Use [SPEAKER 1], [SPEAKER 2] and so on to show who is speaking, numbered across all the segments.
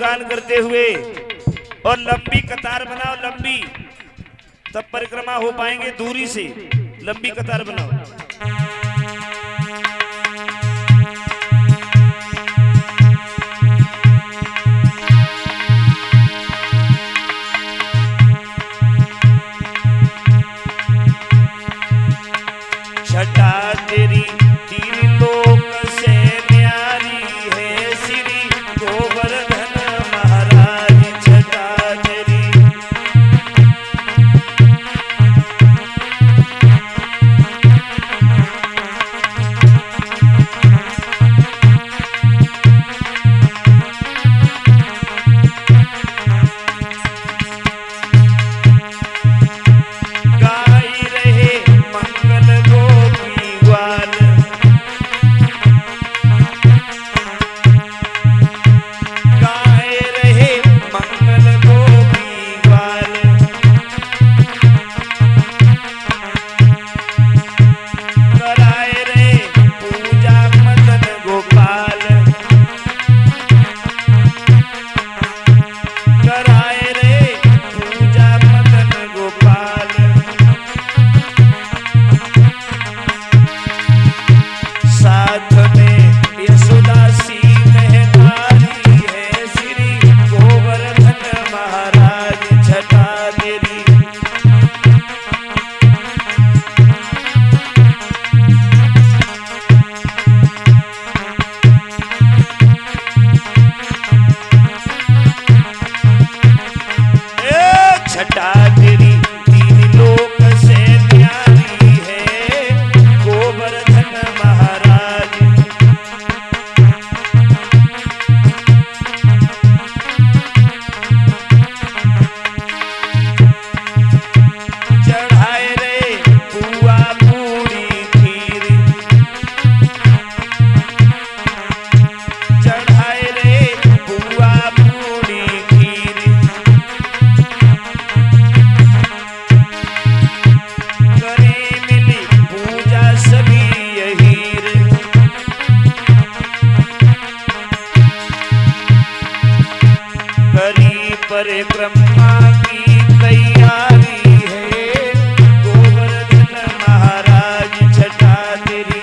[SPEAKER 1] गुणगान करते हुए और लंबी कतार बनाओ, लंबी, तब परिक्रमा हो पाएंगे। दूरी से लंबी कतार बनाओ। छटा तेरी तीन लोक से न्यारी है, श्री गोवर्धन महाराज। छटा तेरी परिक्रमा की तैयारी है, गोवर्धन महाराज। छटा तेरी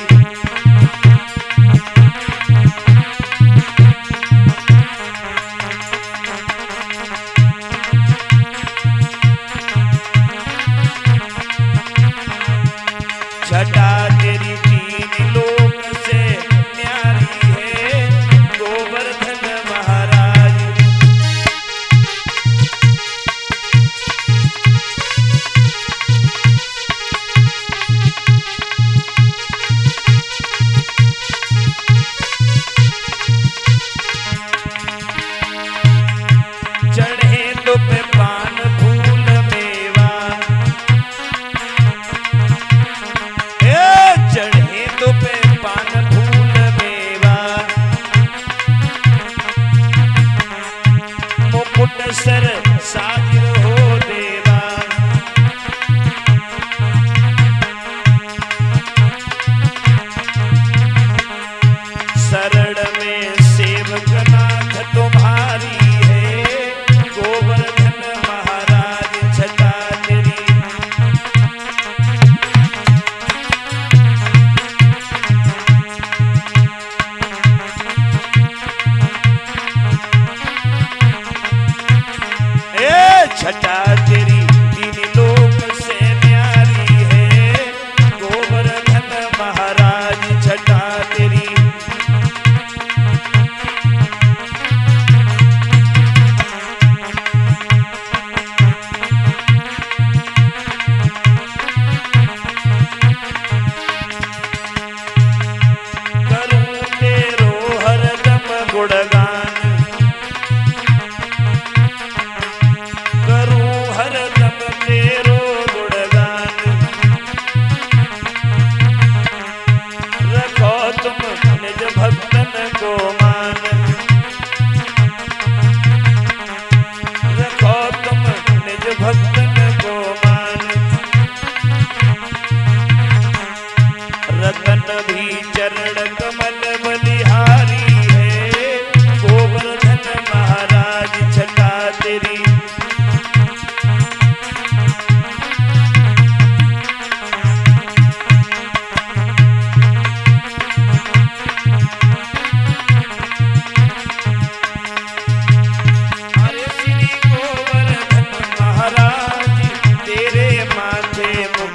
[SPEAKER 1] छटा तेरी तीन लोक से न्यारी है, गोवर्धन महाराज।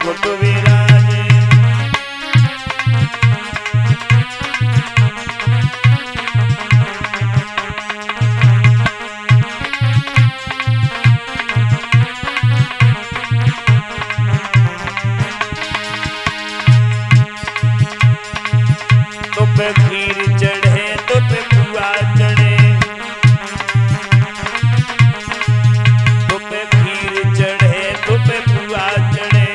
[SPEAKER 1] मुकुट विराजे। तुम पे खीर चढ़े तुम पे पुआ चढ़े, तुम पे खीर चढ़े तुम पे पुआ चढ़े।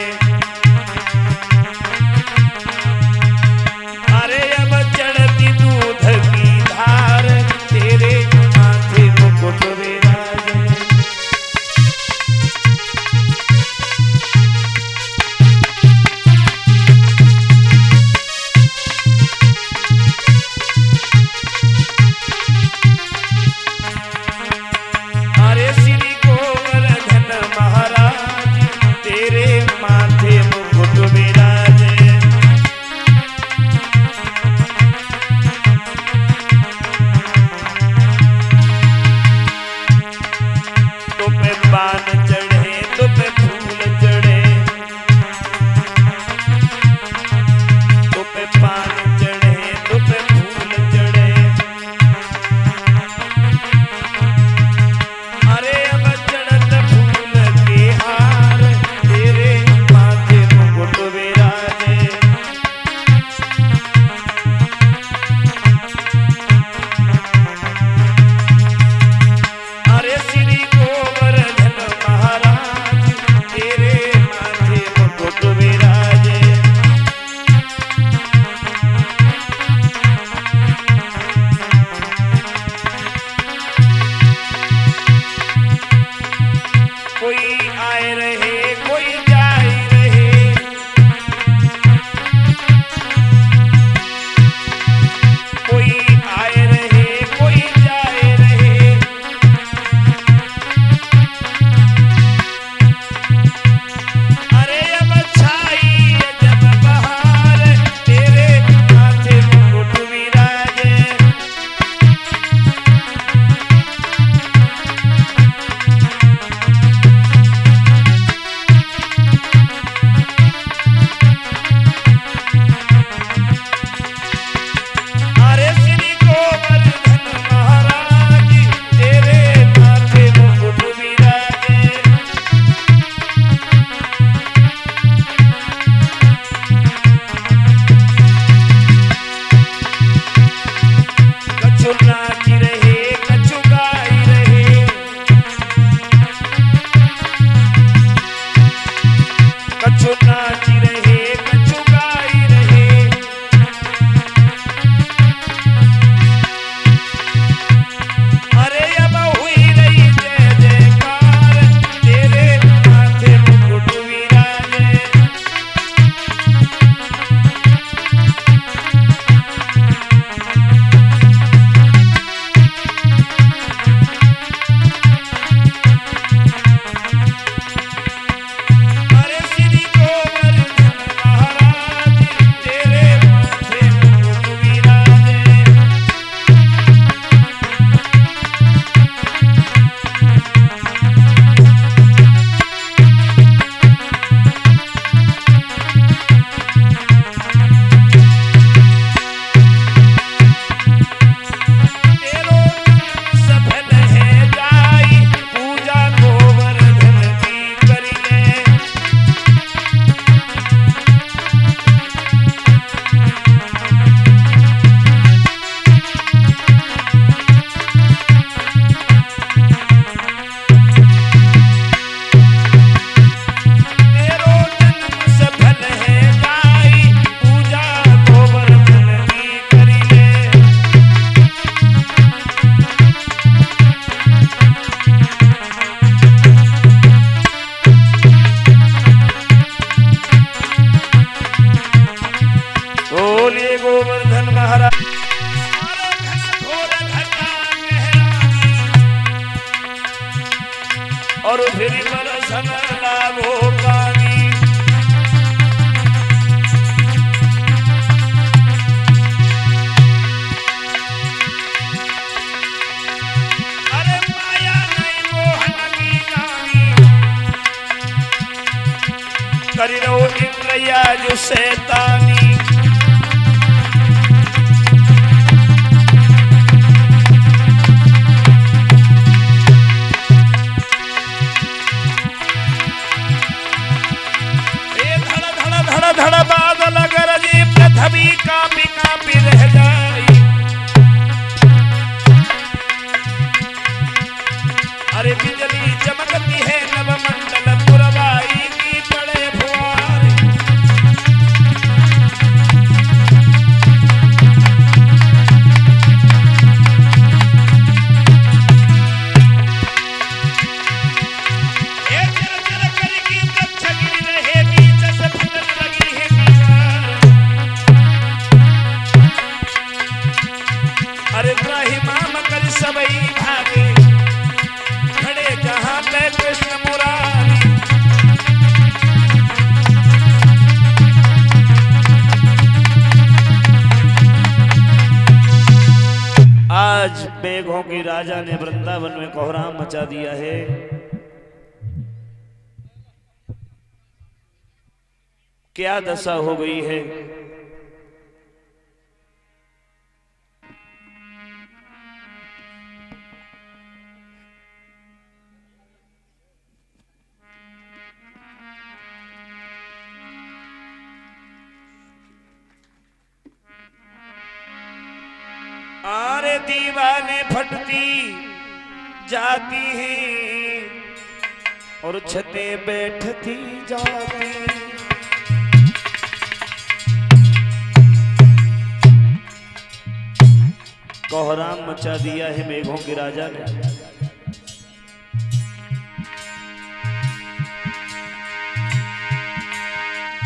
[SPEAKER 1] अरे अब चढ़ती दूध की धार तेरे माथे मुकुट विराजे। अरे श्री गोवर्धन महाराज तेरे माथे मुकुट विराजे। तुम पे पान चढ़े तुम पे फूल चढ़े, तुम पे पान चढ़े तुम पे फूल चढ़े। अरे अब चढ़त फूल के हार तेरे माथे मुकुट विराजे। अरे श्री गोवर्धन महाराज तेरे माथे मुकुट विराजे। कोई आए रहे कोई जाए रहे, कोई आए रहे कोई जाए रहे। अरे अब छाई अजब बहार तेरे माथे मुकुट विराजे। अरे श्री गोवर्धन महाराज तेरे माथे मुकुट विराजे। कछु नाच रहे कछु गाई रहे, कछु नाच रहे कछु गाई रहे। अरे अब हुई रही जय जयकार तेरे माथे मुकुट विराजे। अरे श्री गोवर्धन इंद्रया जो शैतानी। धड़ बादल गरजे पृथ्वी कांपी कांपी रह जाई। अरे बिजली चमकती है नवमंडल पुरवाई की पड़े फुआरे। अरे त्राहिमाम कर सबई भागे खड़े जहां पे कृष्ण मुरारी। आज मेघों की राजा ने वृंदावन में कोहराम मचा दिया है। क्या दशा हो गई है। आरे दीवाने फटती जाती हैं और छतें बैठती जाती। कोहराम मचा दिया है मेघों के राजा ने।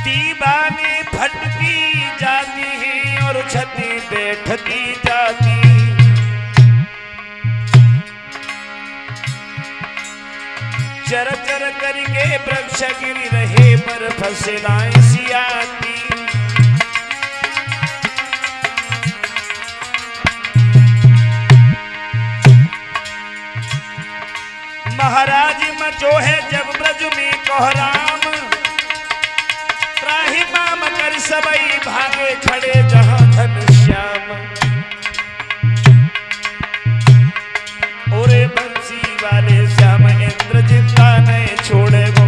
[SPEAKER 1] दीवाने फटती जाती हैं और छतें बैठती जाती। चर चर करके वृक्ष गिर रहे पर फसलाएं सियाती। महाराज मचो है जब ब्रज में कोहराम। त्राहिमाम कर सबई भागे खड़े जहां घनश्याम। ओरे बंसी वाले श्याम इंद्र जिंदा नहीं छोड़े गो।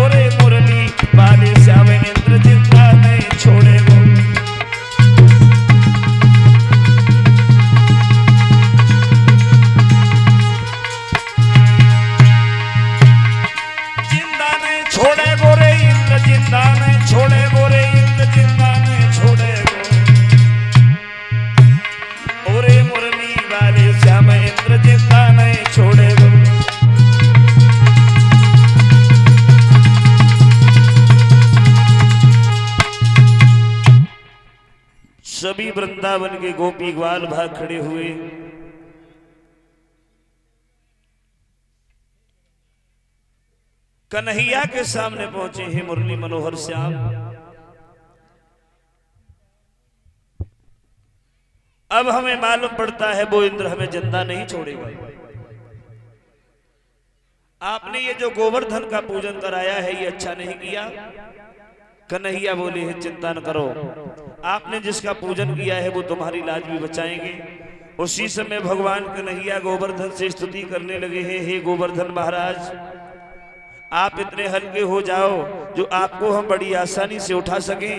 [SPEAKER 1] ओरे मुरली वाले श्याम इंद्र जिंदा नहीं छोड़े गो। छोड़े गोरे इंद्र जिंदा नहीं छोड़े गोरे इंद्र जिंदा नहीं छोड़े गो। ओरे मुरली वाले श्याम इंद्र जिंदा नहीं छोड़े गो। सभी वृंदावन के गोपी ग्वाल भाग खड़े हुए। कन्हैया के सामने पहुंचे हैं मुरली मनोहर श्याम। अब हमें मालूम पड़ता है वो इंद्र हमें जिंदा नहीं छोड़ेगा। आपने ये जो गोवर्धन का पूजन कराया है ये अच्छा नहीं किया। कन्हैया बोले है चिंता न करो, आपने जिसका पूजन किया है वो तुम्हारी लाज भी बचाएंगे। उसी समय भगवान कन्हैया गोवर्धन से स्तुति करने लगे हैं, हे गोवर्धन महाराज आप इतने हल्के हो जाओ जो आपको हम बड़ी आसानी से उठा सकें।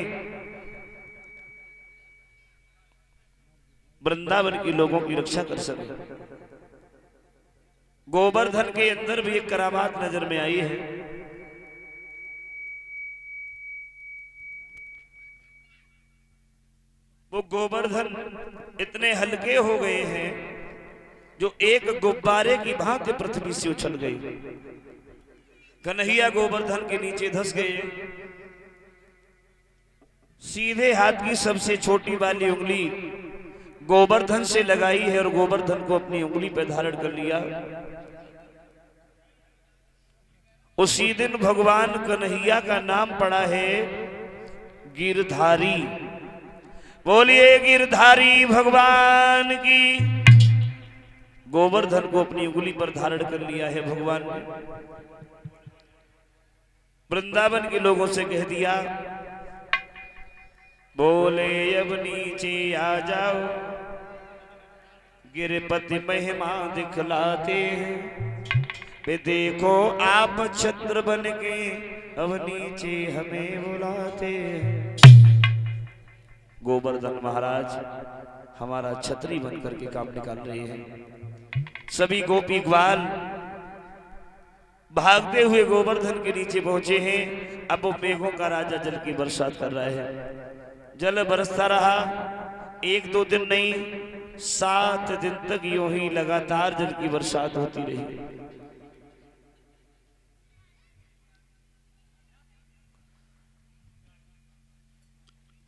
[SPEAKER 1] वृंदावन के लोगों की रक्षा कर सकें। गोवर्धन के अंदर भी एक करामात नजर में आई है। वो गोवर्धन इतने हल्के हो गए हैं जो एक गुब्बारे की भांति पृथ्वी से उछल गई। कन्हैया गोवर्धन के नीचे धंस गए। सीधे हाथ की सबसे छोटी वाली उंगली गोवर्धन से लगाई है और गोवर्धन को अपनी उंगली पर धारण कर लिया। उसी दिन भगवान कन्हैया का नाम पड़ा है गिरधारी। बोलिए गिरधारी भगवान की। गोवर्धन को अपनी उंगली पर धारण कर लिया है भगवान ने। वृंदावन के लोगों से कह दिया, बोले अब नीचे आ जाओ, गिरपति महिमा दिखलाते हैं। वे देखो आप छत्र बन के अब नीचे हमें बुलाते हैं। गोवर्धन महाराज हमारा छत्री बन करके काम निकाल रहे हैं। सभी गोपी ग्वाल भागते हुए गोवर्धन के नीचे पहुंचे हैं। अब वो मेघों का राजा जल की बरसात कर रहा है। जल बरसता रहा, 1-2 दिन नहीं 7 दिन तक यूं ही लगातार जल की बरसात होती रही।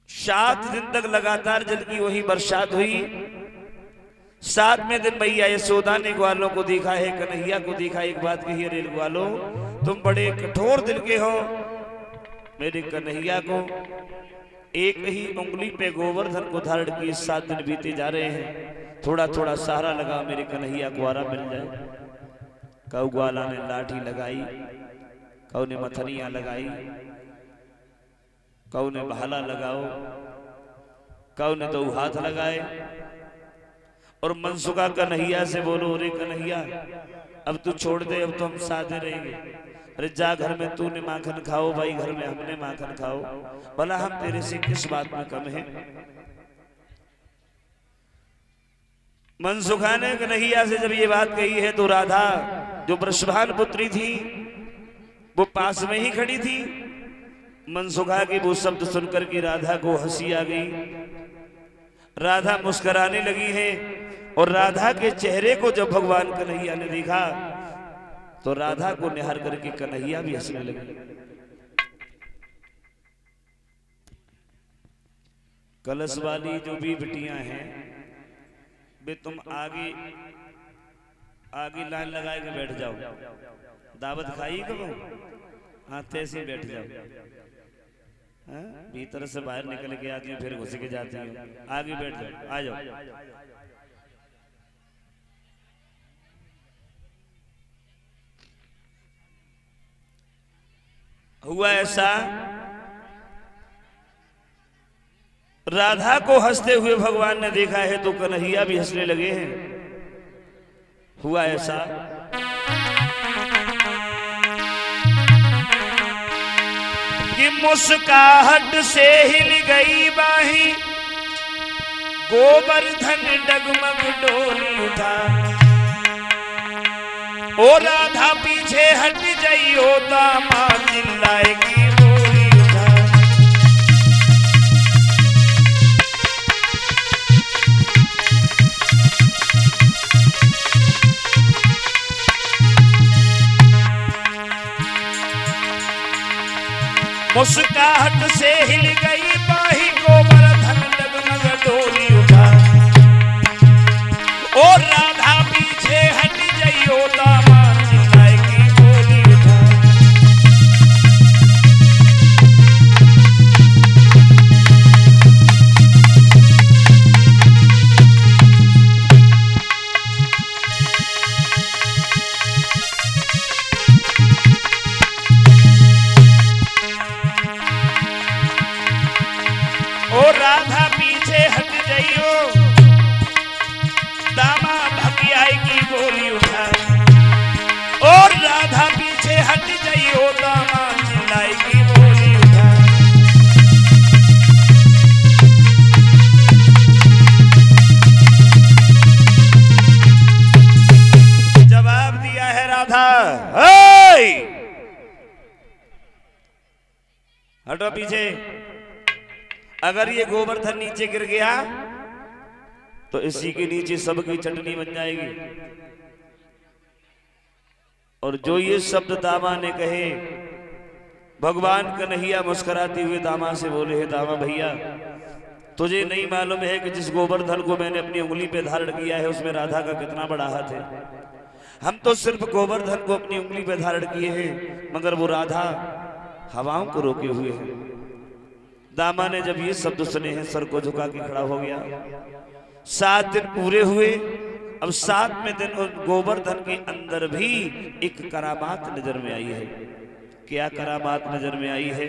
[SPEAKER 1] सात दिन तक लगातार जल की वही बरसात हुई। 7वें दिन मैया यशोदा ने ग्वालों को देखा है, कन्हैया को देखा। एक बात कही, अरे ग्वालों तुम बड़े कठोर दिल के हो। मेरे कन्हैया को एक ही उंगली पे गोवर्धन को धारण किए 7 दिन बीते जा रहे हैं। थोड़ा थोड़ा सहारा लगा, मेरे कन्हैया को आराम मिल जाए। कौ ग्वाला ने लाठी लगाई, कौ ने मथनियां लगाई, कौ ने भाला लगाओ, कौ ने 2 हाथ लगाए और मनसुखा कन्हैया से बोलो, अरे कन्हैया अब तू छोड़ दे, अब तो हम साधे रहेंगे। अरे जा घर में तूने माखन खाओ, भाई घर में हमने माखन खाओ, भला हम तेरे से किस बात में कम है। मनसुखा ने कन्हैया से जब ये बात कही है तो राधा जो वृषभान पुत्री थी वो पास में ही खड़ी थी। मनसुखा के वो शब्द सुनकर के राधा को हंसी आ गई। राधा मुस्कुराने लगी है और राधा के चेहरे को जब भगवान कन्हैया ने देखा तो राधा को निहार करके कन्हैया भी हंसने लगे। कलश वाली जो भी बिटियां हैं वे तुम आगे आगे लाइन लगाए के बैठ जाओ। दावत खाई कब? हाँ तैसे ही बैठ जाओ। भीतर से बाहर निकल के आती हूँ फिर घुस के जाती हूँ। आगे बैठ जाओ, आ जाओ। हुआ ऐसा, राधा को हंसते हुए भगवान ने देखा है तो कन्हैया भी हंसने लगे हैं। हुआ ऐसा, कि मुस्काहट से हिल गई बाही, गोवर्धन डगमग डोली उठा। ओ राधा पीछे हट जाई, ओ दामा चिल्लाएगी बोली उठा। मुस्काहट से हिल गई बाही, गोवर्धन डगमग डोली उठा। ओ राधा पीछे हट जाई, ओ दामा चिल्लाएगी बोली उठा। ओ राधा पीछे हट जाइयो, दामा भगियाएगी बोली उठा। और राधा पीछे हट जाइयो, दामा चिल्लाएगी बोली उठा। जवाब दिया है राधा, हटो पीछे। अगर ये गोवर्धन नीचे गिर गया तो इसी के नीचे सबकी चटनी बन जाएगी। और जो ये शब्द दामा ने कहे, भगवान कन्हैया मुस्कुराते हुए दामा से बोले, है दामा भैया तुझे नहीं मालूम है कि जिस गोवर्धन को मैंने अपनी उंगली पे धारण किया है उसमें राधा का कितना बड़ा हाथ है। हम तो सिर्फ गोवर्धन को अपनी उंगली पे धारण किए हैं, मगर वो राधा हवाओं को रोके हुए है। दामा ने जब ये शब्द सुने हैं सर को झुका के खड़ा हो गया। 7 दिन पूरे हुए। अब 7वें दिन गोवर्धन के अंदर भी एक करामात नजर में आई है। क्या करामात नजर में आई है।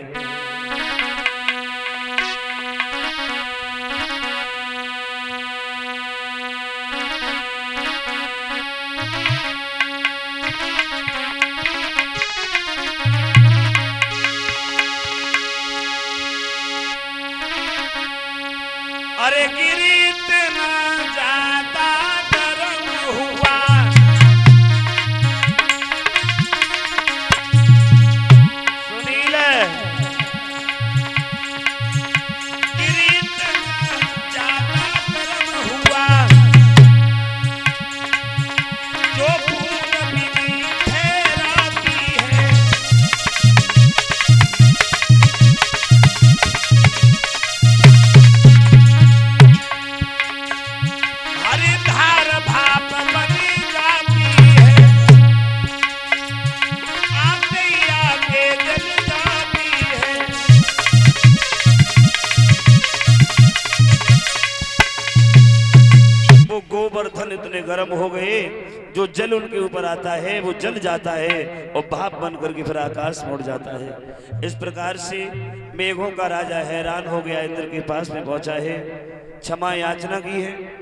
[SPEAKER 1] अरे गिरीत ना जाता गरम हुआ, सुनील गिरीत ना जाता गरम हुआ, जो फूल बिनी ठहराती है। धार भाप बनी जाती है, आते आके जल जाती है। वो गोवर्धन इतने गर्म हो गए, जो जल उनके ऊपर आता है वो जल जाता है और भाप बन करके फिर आकाश में उड़ जाता है। इस प्रकार से मेघों का राजा हैरान हो गया, इंद्र के पास में पहुंचा है, क्षमा याचना की है।